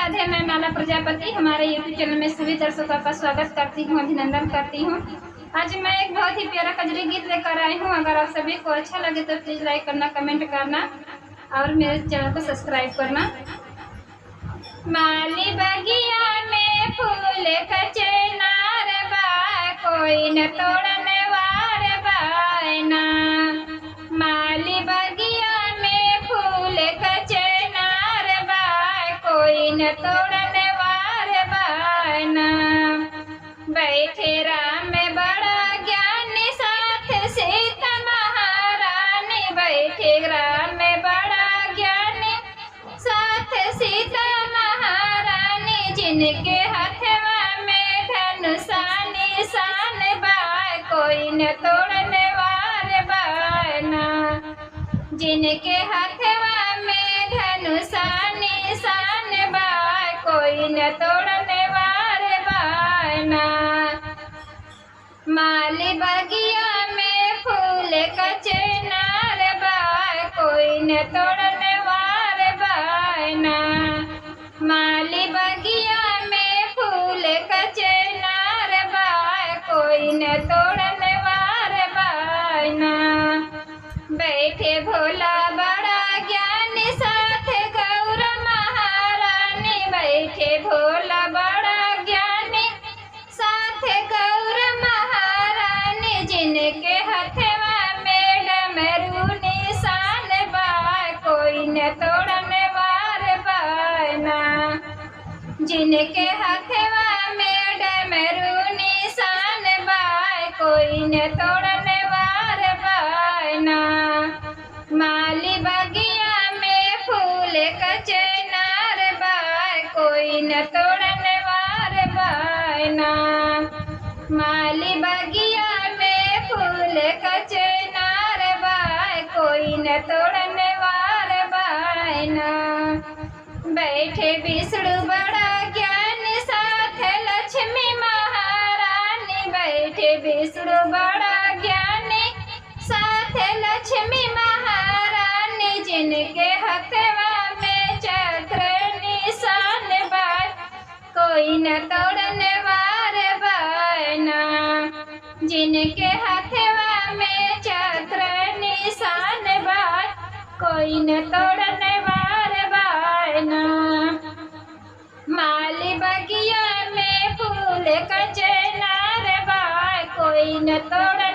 राधे। मैं माला प्रजापति हमारे YouTube channel में सभी दर्शकों का स्वागत करती हूँ, अभिनंदन करती हूँ। आज मैं एक बहुत ही प्यारा कजरी गीत लेकर आई हूँ। अगर आप सभी को अच्छा लगे तो प्लीज लाइक करना, कमेंट करना और मेरे चैनल को सब्सक्राइब करना। माली बगिया में फूल कचनार बा, कोई न तोड़ने वार बायना। माली बगिया में फूल कचनार बा, कोई न तोड़ने वार बायना। बैठे राम बड़ा ज्ञानी साथ सीता महारानी, बैठे राम बड़ा ज्ञानी साथ सीता महारानी। जिनके हथवा में धनुषा निशान बा, कोई न तोड़ने वार बायना। जिनके हथवा में धनुषा निशान बा, कोई न तोड़ने वार बायना। माली बगिया में फूल कचनार बा, कोई न तोड़ने वार बायना। माली बगिया में फूल कचनार बा, कोई न तोड़ने वार बायना। बैठे भोला बड़ा ज्ञानी साथ गौर महारानी, बैठे भोला बड़ा ज्ञानी साथ गौर महारानी। जिनके हथवा में डमरू निशान बा, कोई न तोड़ने वार बायना। जिनके हथवा में डमरू निशान बा, कोई न तोड़ने वार बायना। माली बगिया में फूल कचनार बा, कोई न तोड़ने वार बायना। माली बगिया में फूल कचनार बा, कोई न तोड़ने वार बायना। बैठे विष्णु बड़ा ज्ञानी साथ लक्ष्मी महारानी, बैठे विष्णु बड़ा ज्ञानी साथ लक्ष्मी महारानी। जिनके हथवा में चक्र निशान बा, कोई न तोड़ने वार बायना। जिनके हथवा में चक्र निशान बा, कोई न तोड़ने वार बायना। माली बगिया में फूल कचनार बा, कोई न तोड़